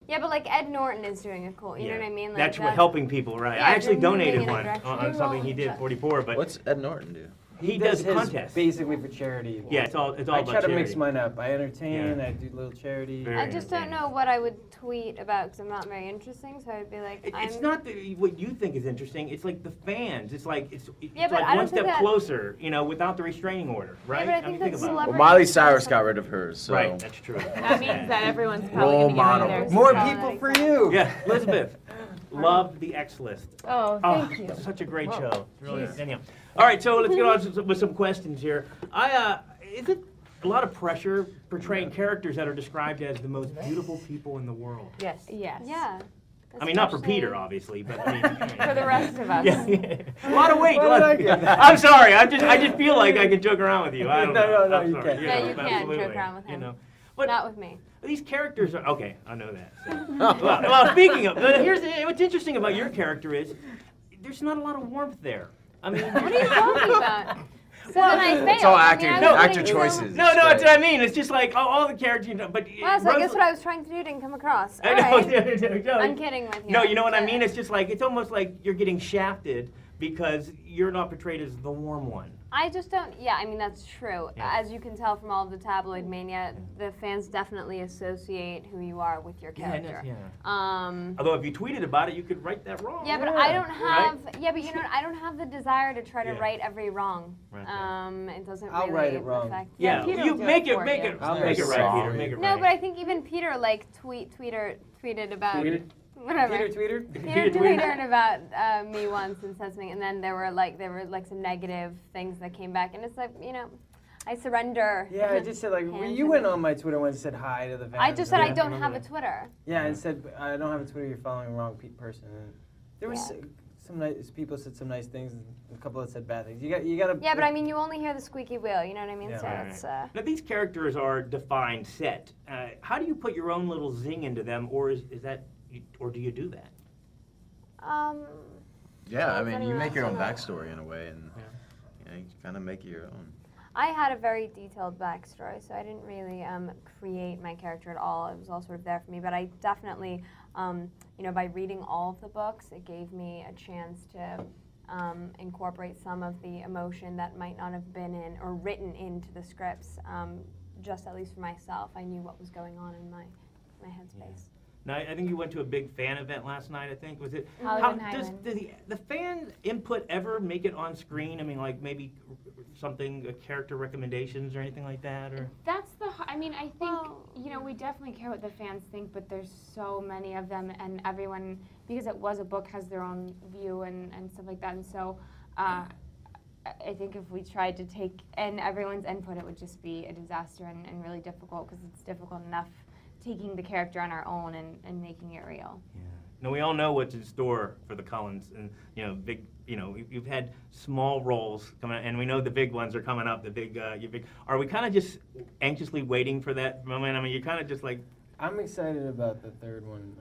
Yeah, but like Ed Norton is doing a cool, you know what I mean? Like that's what helping people, right? Yeah, I actually you're moving donated in a one direction. on something he did, 44, but What's Ed Norton do? he does his contests. basically for charity. Yeah, it's all about I try to charity. mix mine up. I entertain, I do little charity. Very I just don't know what I would tweet about because I'm not very interesting. So I'd be like, It's not what you think is interesting. It's like the fans. It's like Yeah, but like I one don't think step that- closer, you know, without the restraining order, right? but I think mean, that think about it. Well, celebrity- Miley Cyrus got rid of hers, so. Right, that's true. That means that everyone's probably Role going to get rid of model. theirs. More Follow people that for example. you. Yeah, Elizabeth, loved the X List. Oh, thank you. Such a great show. Really, anyhow. All right, so let's get on with some questions here. Is it a lot of pressure portraying characters that are described as the most beautiful people in the world? Yes. Yes. Yeah. I mean, not for Especially- Peter, obviously, but I mean, For the rest of us. yeah, a lot of weight. Why did I get that? I'm sorry. I just feel like I can joke around with you. I don't know. No, I'm you sorry. can't. Yeah, you can't absolutely. joke around with him. You know, but Not with me. these characters are okay. I know that. So. well, speaking of, here's what's interesting about your character is there's not a lot of warmth there. I mean, What are you talking about? So then I failed. It's all I actor, mean, I No, was actor getting choices. no, that's what I mean. It's just like all the characters, you know. But Wow, so I guess what I was trying to do didn't come across. All I know, right. no, I'm kidding with you. No, you know what I But- mean? It's just like, it's almost like you're getting shafted because you're not portrayed as the warm one. I just don't, yeah, I mean, that's true. Yeah. As you can tell from all of the tabloid mania, the fans definitely associate who you are with your character. Although if you tweeted about it, you could write that wrong. Yeah, but I don't Right? have, yeah, but you know what, I don't have the desire to try to Yeah. right every wrong. Right. It doesn't I'll really write it wrong. affect. Yeah, Peter you will do make it it, for make you. it, I'll make it make right, it Peter, make it No, right. but I think even Peter, like, tweeted about, whatever. Peter? Peter tweeted about me once and said something, and then there were like some negative things that came back, and it's like, you know, I surrender. Yeah, I just said like Hands you in went it. on my Twitter once and said hi to the fans. I just said I Yeah. don't have a Twitter. Yeah, and said I don't have a Twitter. You're following the wrong person. And there was some nice people said some nice things, and a couple that said bad things. You got to. Yeah, but I mean, you only hear the squeaky wheel. You know what I mean? Yeah. So Right, it's. right. Now these characters are defined, set. How do you put your own little zing into them, or is that, or do you do that? Yeah, I mean, you make your own Yeah. backstory in a way, and you know, you kind of make it your own. I had a very detailed backstory, so I didn't really create my character at all. It was all sort of there for me, but I definitely, you know, by reading all of the books, it gave me a chance to incorporate some of the emotion that might not have been in or written into the scripts. Just at least for myself, I knew what was going on in my headspace. Now, I think you went to a big fan event last night, I think, was it? Hollywood Does Highland. the fan input ever make it on screen? I mean, like maybe something, character recommendations or anything like that? Or That's I mean, I think, you know, we definitely care what the fans think, but there's so many of them, and everyone, because it was a book, has their own view and stuff like that, and so I think if we tried to take in everyone's input, it would just be a disaster and really difficult, because it's difficult enough taking the character on our own and making it real. Yeah. Now we all know what's in store for the Cullens, and you know, big. You know, you've had small roles coming, and we know the big ones are coming up. The big, your big. Are we kind of just anxiously waiting for that moment? I mean, you're kind of just like. I'm excited about the third one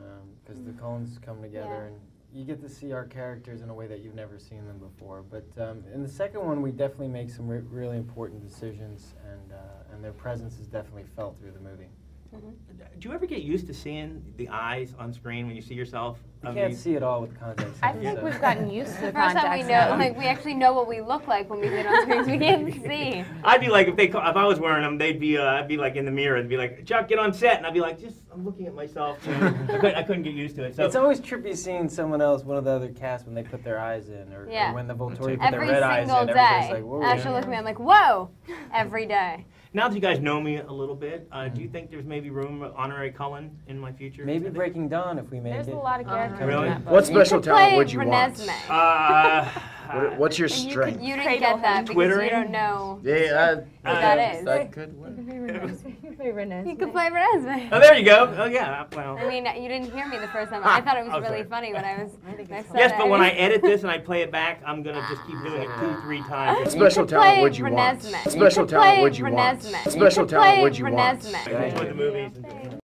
because the Cullens come together and you get to see our characters in a way that you've never seen them before. But in the second one, we definitely make some really important decisions, and their presence is definitely felt through the movie. Do you ever get used to seeing the eyes on screen when you see yourself? You can't see it all with context. I think we've gotten used to the The first time we context know, now. like we actually know what we look like when we get on screens. We can't see. I'd be like, if I was wearing them, they'd be, I'd be like in the mirror. They'd be like, Chuck, get on set, and I'd be like, I'm looking at myself. You know? I couldn't get used to it. So It's always trippy seeing someone else, one of the other cast, when they put their eyes in, or when the Volturi put Every their red eyes single in. Everybody's day. like, whoa. Ashley look at me, I'm like, whoa, every day. now that you guys know me a little bit, do you think there's maybe room for honorary Cullen in my future? Maybe Breaking Dawn if we make There's it. a lot of characters Really? in that book. What special could talent play would you want? Renesmee. What's your And strength? you didn't get that because Twittering? you don't know Yeah, what that is. that could work. You could play Renesmee. Oh, there you go. Oh, yeah. Well. I mean, you didn't hear me the first time. I thought it was really sorry. funny when I said Yes, it. but when I edit this and I play it back, I'm gonna just keep doing it 2-3 times. What special talent would you want? Renesmee. Special talent would you want? Renesmee. Special talent would you want? Renesmee. I enjoy the movies.